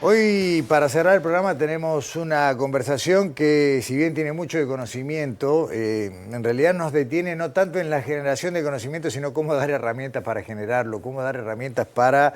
Hoy, para cerrar el programa, tenemos una conversación que, si bien tiene mucho de conocimiento, en realidad nos detiene no tanto en la generación de conocimiento, sino cómo dar herramientas para generarlo, cómo dar herramientas para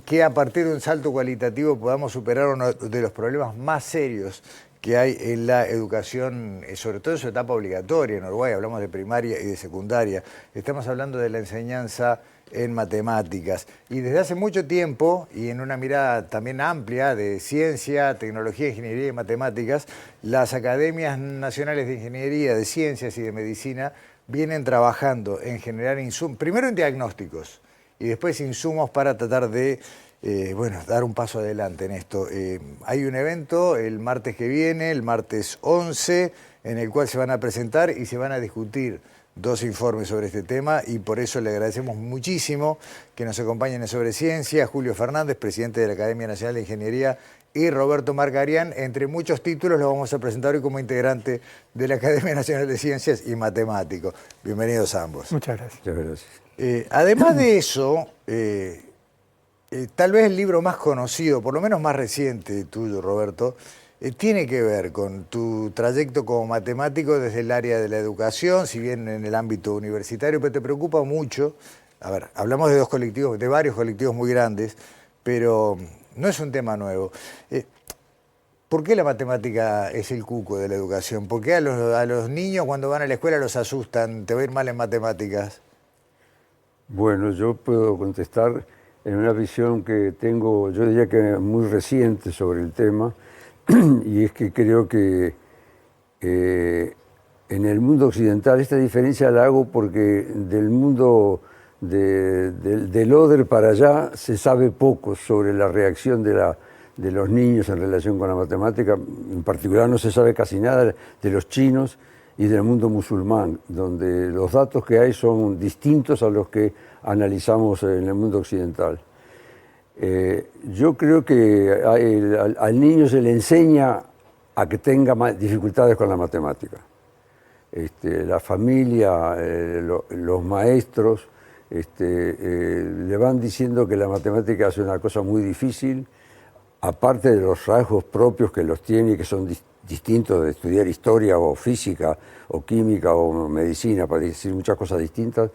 que a partir de un salto cualitativo podamos superar uno de los problemas más serios que hay en la educación, sobre todo en su etapa obligatoria. En Uruguay hablamos de primaria y de secundaria. Estamos hablando de la enseñanza en matemáticas. Y desde hace mucho tiempo, y en una mirada también amplia de ciencia, tecnología, ingeniería y matemáticas, las academias nacionales de ingeniería, de ciencias y de medicina vienen trabajando en generar insumos, primero en diagnósticos y después insumos para tratar de dar un paso adelante en esto. Hay un evento el martes que viene, el martes 11, en el cual se van a presentar y se van a discutir dos informes sobre este tema, y por eso le agradecemos muchísimo que nos acompañen en Sobre Ciencia Julio Fernández, presidente de la Academia Nacional de Ingeniería, y Roberto Marcarián. Entre muchos títulos lo vamos a presentar hoy como integrante de la Academia Nacional de Ciencias y matemático. Bienvenidos a ambos. Muchas gracias. Muchas gracias. Además de eso, tal vez el libro más conocido, por lo menos más reciente tuyo, Roberto, tiene que ver con tu trayecto como matemático desde el área de la educación, si bien en el ámbito universitario, pero te preocupa mucho. A ver, hablamos de dos colectivos, de varios colectivos muy grandes, pero no es un tema nuevo. ¿Por qué la matemática es el cuco de la educación? ¿Por qué a los niños cuando van a la escuela los asustan? ¿Te va a ir mal en matemáticas? Bueno, yo puedo contestar en una visión que tengo, yo diría que muy reciente sobre el tema, y es que creo que en el mundo occidental, esta diferencia la hago porque del mundo del Oder para allá se sabe poco sobre la reacción de los niños en relación con la matemática. En particular no se sabe casi nada de los chinos y del mundo musulmán, donde los datos que hay son distintos a los que analizamos en el mundo occidental. Yo creo que al niño se le enseña a que tenga dificultades con la matemática. La familia, los maestros, le van diciendo que la matemática es una cosa muy difícil, aparte de los rasgos propios que los tiene y que son distintos de estudiar historia o física o química o medicina, para decir muchas cosas distintas.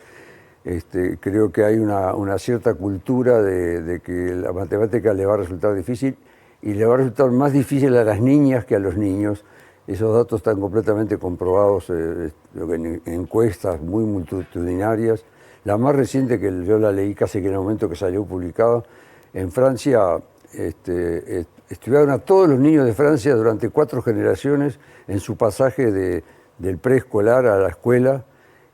Creo que hay una cierta cultura de que la matemática le va a resultar difícil, y le va a resultar más difícil a las niñas que a los niños. Esos datos están completamente comprobados en encuestas muy multitudinarias. La más reciente, que yo la leí casi que en el momento que salió publicada, en Francia estudiaron a todos los niños de Francia durante 4 generaciones en su pasaje del preescolar a la escuela,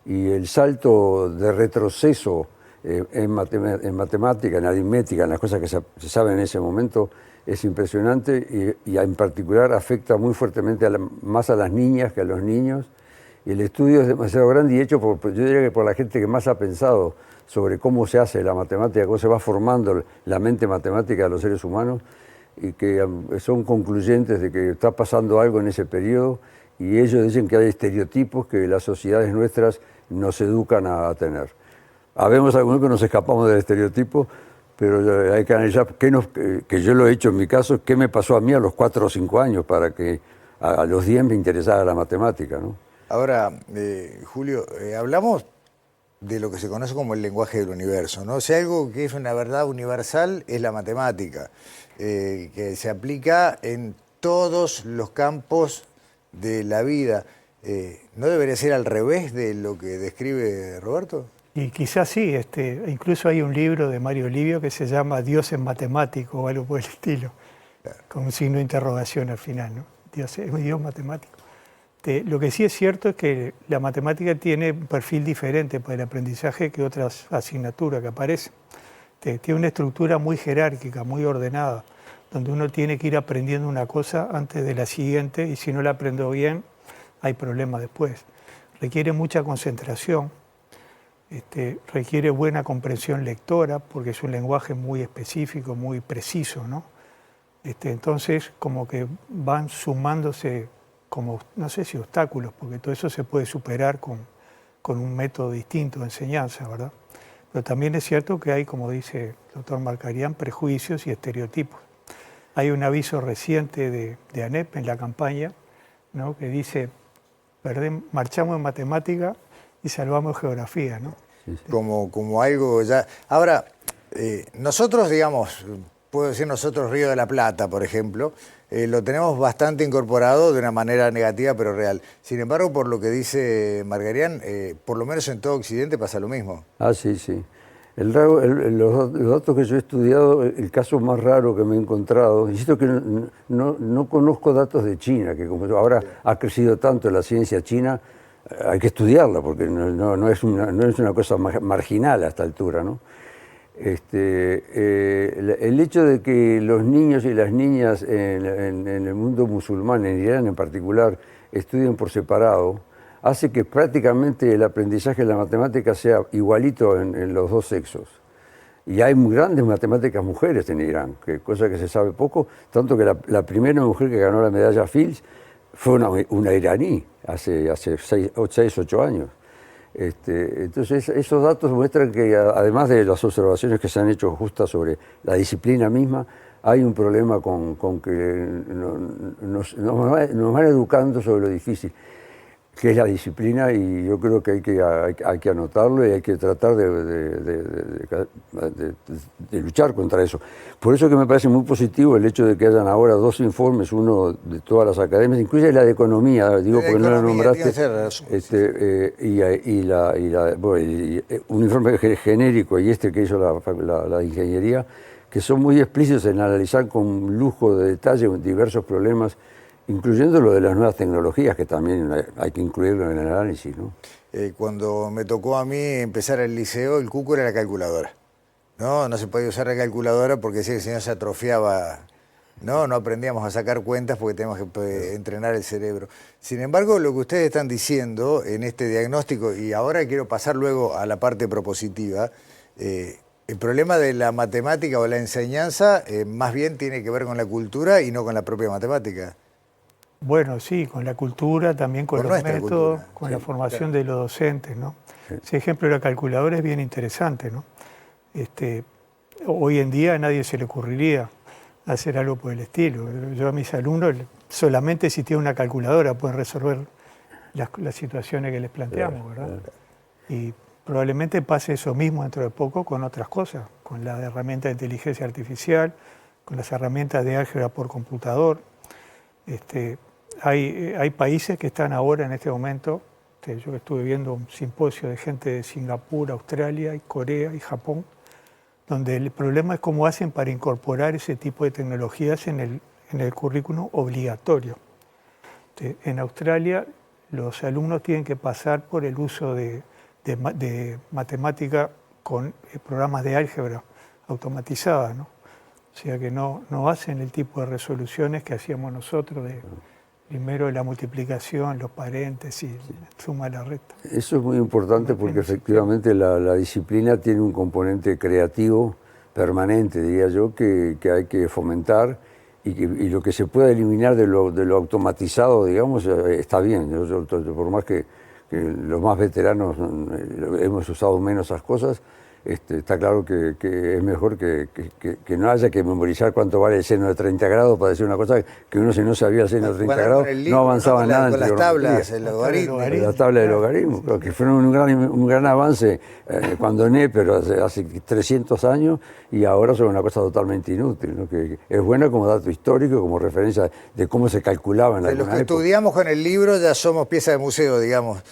y el salto de retroceso en matemática, en aritmética, en las cosas que se saben en ese momento, es impresionante, y en particular afecta muy fuertemente más a las niñas que a los niños. Y el estudio es demasiado grande y hecho yo diría que por la gente que más ha pensado sobre cómo se hace la matemática, cómo se va formando la mente matemática de los seres humanos, y que son concluyentes de que está pasando algo en ese periodo, y ellos dicen que hay estereotipos que las sociedades nuestras nos educan a tener. Habemos algunos que nos escapamos del estereotipo, pero hay que analizar, que yo lo he hecho en mi caso, qué me pasó a mí a los 4 o 5 años para que a los 10 me interesara la matemática, ¿no? Ahora, Julio, hablamos de lo que se conoce como el lenguaje del universo, ¿no? O sea, algo que es una verdad universal es la matemática, que se aplica en todos los campos de la vida. ¿No debería ser al revés de lo que describe Roberto? Y quizás sí, incluso hay un libro de Mario Livio que se llama Dios es matemático o algo por el estilo, claro, con un signo de interrogación al final, ¿no? Dios es un Dios matemático. Lo que sí es cierto es que la matemática tiene un perfil diferente para el aprendizaje que otras asignaturas que aparecen. Tiene una estructura muy jerárquica, muy ordenada, donde uno tiene que ir aprendiendo una cosa antes de la siguiente, y si no la aprendo bien, hay problemas después. Requiere mucha concentración, requiere buena comprensión lectora, porque es un lenguaje muy específico, muy preciso, ¿no? Entonces, como que van sumándose, como, no sé si obstáculos, porque todo eso se puede superar con un método distinto de enseñanza, ¿verdad? Pero también es cierto que hay, como dice el doctor Marcarián, prejuicios y estereotipos. Hay un aviso reciente de ANEP en la campaña, ¿no? Que dice, marchamos en matemática y salvamos geografía, ¿no? Como algo ya... Ahora, nosotros, digamos, puedo decir nosotros Río de la Plata, por ejemplo, lo tenemos bastante incorporado de una manera negativa pero real. Sin embargo, por lo que dice Margarián, por lo menos en todo Occidente pasa lo mismo. Ah, sí, sí. Los datos que yo he estudiado, el caso más raro que me he encontrado, insisto que no conozco datos de China, que como ahora ha crecido tanto la ciencia china, hay que estudiarla, porque no es una cosa marginal a esta altura, ¿no? El hecho de que los niños y las niñas en el mundo musulmán, en Irán en particular, estudien por separado, hace que prácticamente el aprendizaje de la matemática sea igualito en los dos sexos. Y hay muy grandes matemáticas mujeres en Irán, cosa que se sabe poco, tanto que la primera mujer que ganó la medalla Fields fue una iraní, hace 6, 8 años. Entonces esos datos muestran que además de las observaciones que se han hecho justas sobre la disciplina misma, hay un problema con que nos van educando sobre lo difícil que es la disciplina, y yo creo que hay que anotarlo y hay que tratar de luchar contra eso. Por eso que me parece muy positivo el hecho de que hayan ahora 2 informes, uno de todas las academias, incluso la de economía, digo porque no la nombraste, un informe genérico y que hizo la ingeniería, que son muy explícitos en analizar con lujo de detalle diversos problemas, incluyendo lo de las nuevas tecnologías, que también hay que incluirlo en el análisis, ¿no? Cuando me tocó a mí empezar el liceo, el cuco era la calculadora. No se podía usar la calculadora porque decía que si no se atrofiaba, no aprendíamos a sacar cuentas porque teníamos que entrenar el cerebro. Sin embargo, lo que ustedes están diciendo en este diagnóstico, y ahora quiero pasar luego a la parte propositiva, el problema de la matemática o la enseñanza más bien tiene que ver con la cultura y no con la propia matemática. Bueno, sí, con la cultura, también con los métodos, con la formación de los docentes, ¿no? Sí. Ese ejemplo de la calculadora es bien interesante, ¿no? Hoy en día a nadie se le ocurriría hacer algo por el estilo. Yo a mis alumnos, solamente si tienen una calculadora, pueden resolver las situaciones que les planteamos, ¿verdad? Y probablemente pase eso mismo dentro de poco con otras cosas, con la herramienta de inteligencia artificial, con las herramientas de álgebra por computador. Hay países que están ahora en este momento, yo estuve viendo un simposio de gente de Singapur, Australia, y Corea y Japón, donde el problema es cómo hacen para incorporar ese tipo de tecnologías en el currículum obligatorio. En Australia los alumnos tienen que pasar por el uso de matemática con programas de álgebra automatizadas, ¿no? O sea que no hacen el tipo de resoluciones que hacíamos nosotros, primero la multiplicación, los paréntesis, suma la recta. Eso es muy importante porque efectivamente la disciplina tiene un componente creativo permanente, diría yo, que hay que fomentar, y lo que se pueda eliminar de lo automatizado, digamos, está bien. Yo, por más que los más veteranos hemos usado menos esas cosas, está claro que es mejor que no haya que memorizar cuánto vale el seno de 30 grados para decir una cosa que uno, si no sabía el seno de 30 grados, no avanzaba en nada. Con las tablas, el logaritmo. La tabla de logaritmo, creo que fue un gran avance cuando pero hace 300 años, y ahora son una cosa totalmente inútil, ¿no? Que es buena como dato histórico, como referencia de cómo se calculaba en la época. Los que estudiamos con el libro ya somos pieza de museo, digamos.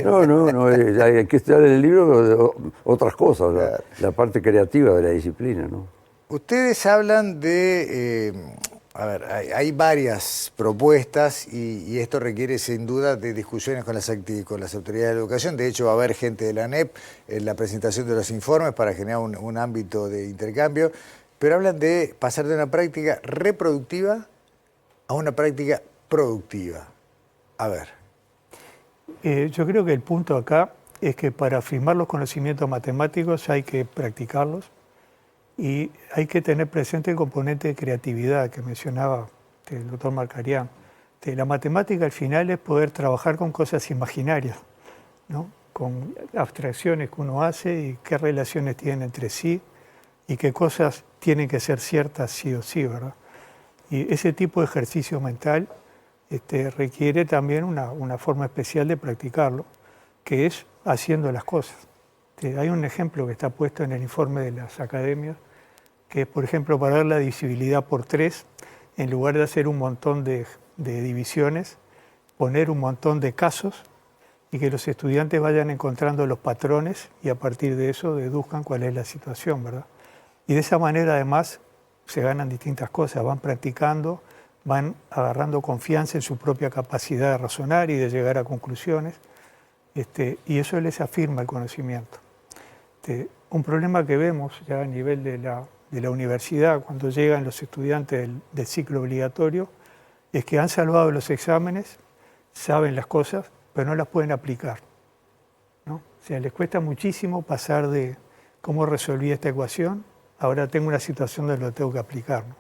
No, hay que estudiar el libro otras cosas, la parte creativa de la disciplina, ¿no? Ustedes hablan de, hay varias propuestas y esto requiere sin duda de discusiones con las autoridades de educación. De hecho, va a haber gente de la ANEP en la presentación de los informes para generar un ámbito de intercambio, pero hablan de pasar de una práctica reproductiva a una práctica productiva. A ver. Yo creo que el punto acá es que para afirmar los conocimientos matemáticos hay que practicarlos y hay que tener presente el componente de creatividad que mencionaba el doctor Margarián. La matemática al final es poder trabajar con cosas imaginarias, ¿no? Con abstracciones que uno hace y qué relaciones tienen entre sí y qué cosas tienen que ser ciertas sí o sí, ¿verdad? Y ese tipo de ejercicio mental requiere también una forma especial de practicarlo, que es haciendo las cosas. Hay un ejemplo que está puesto en el informe de las academias, que es, por ejemplo, para dar la divisibilidad por 3, en lugar de hacer un montón de divisiones, poner un montón de casos y que los estudiantes vayan encontrando los patrones y a partir de eso deduzcan cuál es la situación, ¿verdad? Y de esa manera, además, se ganan distintas cosas, van practicando, van agarrando confianza en su propia capacidad de razonar y de llegar a conclusiones, y eso les afirma el conocimiento. Un problema que vemos ya a nivel de la universidad, cuando llegan los estudiantes del ciclo obligatorio, es que han salvado los exámenes, saben las cosas, pero no las pueden aplicar, ¿no? O sea, les cuesta muchísimo pasar de cómo resolví esta ecuación, ahora tengo una situación donde lo tengo que aplicar, ¿no?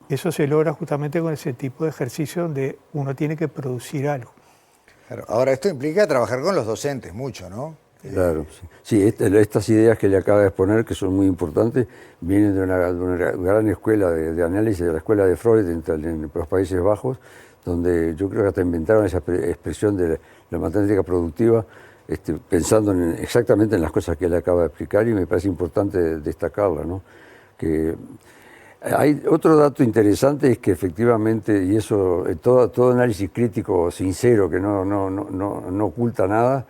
Eso se logra justamente con ese tipo de ejercicio donde uno tiene que producir algo. Claro. Ahora, esto implica trabajar con los docentes mucho, ¿no? Claro, sí. Estas ideas que le acaba de exponer, que son muy importantes, vienen de una gran escuela de análisis, de la escuela de Freud en los Países Bajos, donde yo creo que hasta inventaron esa expresión de la matemática productiva, pensando exactamente en las cosas que él acaba de explicar, y me parece importante destacarla, ¿no? Que hay otro dato interesante, es que efectivamente, y eso, todo análisis crítico sincero que no oculta nada,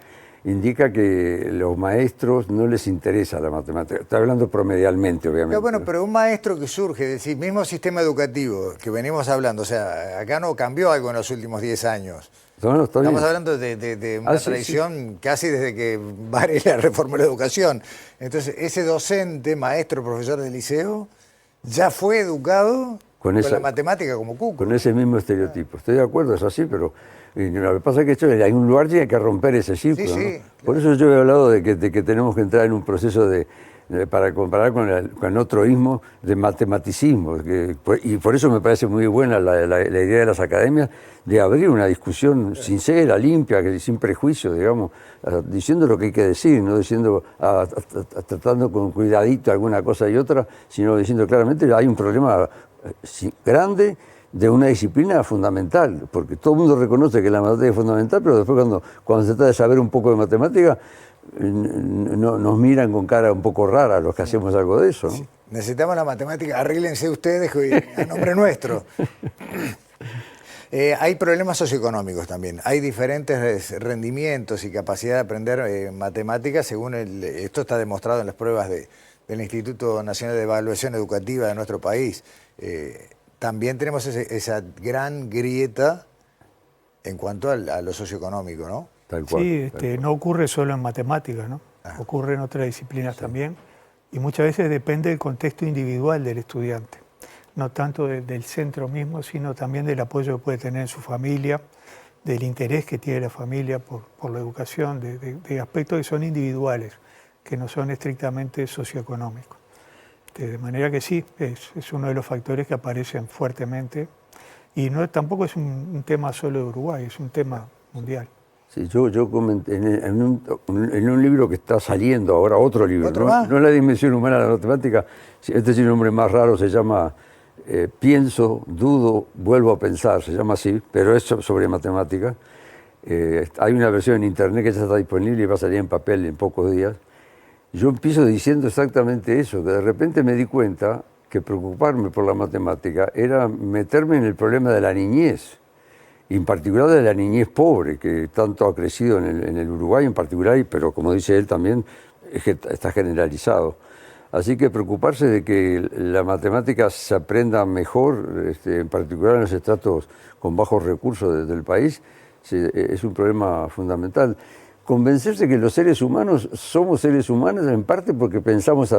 indica que los maestros no les interesa la matemática. Está hablando promedialmente, obviamente. Bueno, pero un maestro que surge, es decir, mismo sistema educativo que venimos hablando, o sea, acá no cambió algo en los últimos 10 años. No, Estamos hablando de una tradición casi desde que Varela reformó la educación. Entonces, ese docente, maestro, profesor de liceo, ya fue educado con la matemática como cuco. Con ese mismo estereotipo. Estoy de acuerdo, es así, pero lo que pasa es que hay un lugar que tiene que romper ese círculo. Sí, ¿no? claro. Por eso yo he hablado de que tenemos que entrar en un proceso para comparar con el otro-ismo de matematicismo. Y por eso me parece muy buena la idea de las academias de abrir una discusión sincera, limpia, sin prejuicio, digamos, diciendo lo que hay que decir, no diciendo, tratando con cuidadito alguna cosa y otra, sino diciendo claramente hay un problema grande de una disciplina fundamental, porque todo el mundo reconoce que la matemática es fundamental, pero después cuando se trata de saber un poco de matemática, nos miran con cara un poco rara los que hacemos algo de eso, ¿no? Sí. Necesitamos la matemática, arréglense ustedes a nombre nuestro. Hay problemas socioeconómicos también, hay diferentes rendimientos y capacidad de aprender matemáticas según esto está demostrado en las pruebas del Instituto Nacional de Evaluación Educativa de nuestro país. También tenemos esa gran grieta en cuanto a lo socioeconómico, ¿no? Tal cual, Sí, tal cual. no ocurre solo en matemáticas, ¿no? Ocurre en otras disciplinas también, y muchas veces depende del contexto individual del estudiante, no tanto del centro mismo, sino también del apoyo que puede tener en su familia, del interés que tiene la familia por la educación, de aspectos que son individuales, que no son estrictamente socioeconómicos. De manera que sí, es uno de los factores que aparecen fuertemente, y tampoco es un tema solo de Uruguay, es un tema mundial. Sí, yo comenté en un libro que está saliendo ahora, otro libro, ¿Otro más? no La dimensión humana de la matemática, este es un nombre más raro, se llama Pienso, dudo, vuelvo a pensar, se llama así, pero es sobre matemática. Hay una versión en internet que ya está disponible y va a salir en papel en pocos días. Yo empiezo diciendo exactamente eso, que de repente me di cuenta que preocuparme por la matemática era meterme en el problema de la niñez, y en particular de la niñez pobre, que tanto ha crecido en el Uruguay en particular, pero como dice él también, está generalizado. Así que preocuparse de que la matemática se aprenda mejor, en particular en los estratos con bajos recursos del país, es un problema fundamental. Convencerse que los seres humanos somos seres humanos en parte porque pensamos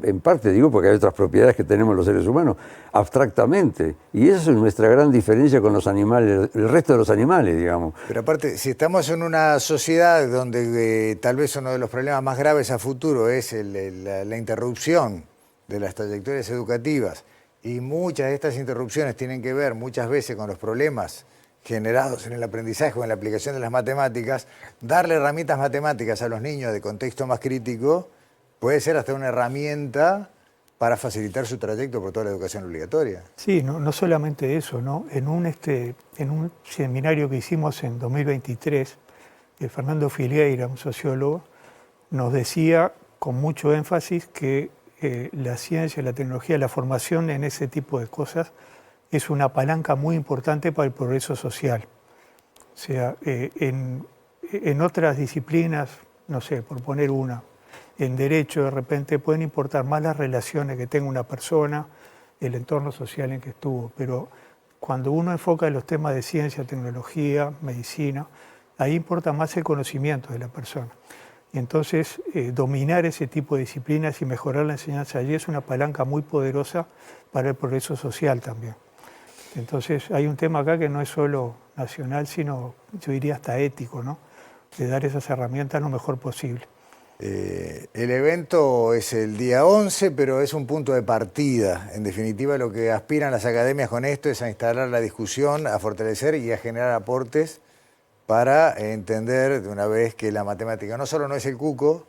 en parte digo porque hay otras propiedades que tenemos los seres humanos, abstractamente. Y esa es nuestra gran diferencia con los animales, el resto de los animales, digamos. Pero aparte, si estamos en una sociedad donde tal vez uno de los problemas más graves a futuro es la interrupción de las trayectorias educativas, y muchas de estas interrupciones tienen que ver muchas veces con los problemas generados en el aprendizaje o en la aplicación de las matemáticas, darle herramientas matemáticas a los niños de contexto más crítico puede ser hasta una herramienta para facilitar su trayecto por toda la educación obligatoria. Sí, no solamente eso, ¿no? En un seminario que hicimos en 2023, Fernando Filgueira, un sociólogo, nos decía con mucho énfasis que la ciencia, la tecnología, la formación en ese tipo de cosas es una palanca muy importante para el progreso social. O sea, en otras disciplinas, no sé, por poner una, en derecho de repente pueden importar más las relaciones que tenga una persona, el entorno social en que estuvo, pero cuando uno enfoca en los temas de ciencia, tecnología, medicina, ahí importa más el conocimiento de la persona. Y entonces dominar ese tipo de disciplinas y mejorar la enseñanza allí es una palanca muy poderosa para el progreso social también. Entonces hay un tema acá que no es solo nacional, sino yo diría hasta ético, ¿no? De dar esas herramientas lo mejor posible. El evento es el día 11, pero es un punto de partida. En definitiva, lo que aspiran las academias con esto es a instalar la discusión, a fortalecer y a generar aportes para entender de una vez que la matemática no solo no es el cuco,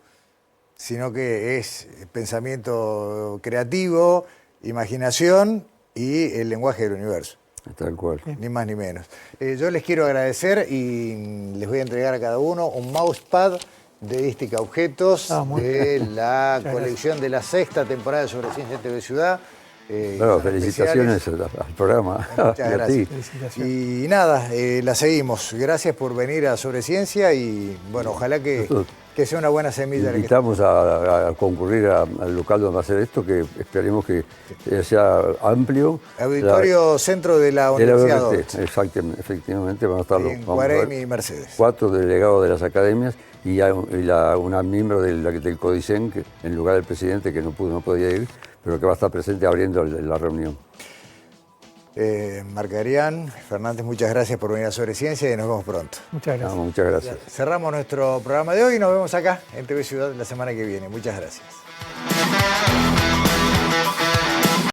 sino que es pensamiento creativo, imaginación y el lenguaje del universo. Tal cual. Ni más ni menos. Yo les quiero agradecer y les voy a entregar a cada uno un mousepad de Ística Objetos de la colección de la 6ª temporada sobre Ciencia TV Ciudad. Bueno, felicitaciones al programa. Muchas gracias. Felicitaciones. Y nada, la seguimos. Gracias por venir a Sobre Ciencia y bueno, ojalá que sea una buena semilla. Invitamos a concurrir al local donde va a hacer esto, que esperemos que sea amplio. Auditorio Centro de la Universidad. Exactamente, efectivamente, van a estar en Guaremi y Mercedes. 4 delegados de las academias y una miembro del CODICEN, que, en lugar del presidente, que no podía ir, pero que va a estar presente abriendo la reunión. Marcarián, Fernández, muchas gracias por venir a Sobre Ciencia y nos vemos pronto. Muchas gracias. Muchas gracias. Cerramos nuestro programa de hoy y nos vemos acá en TV Ciudad la semana que viene. Muchas gracias.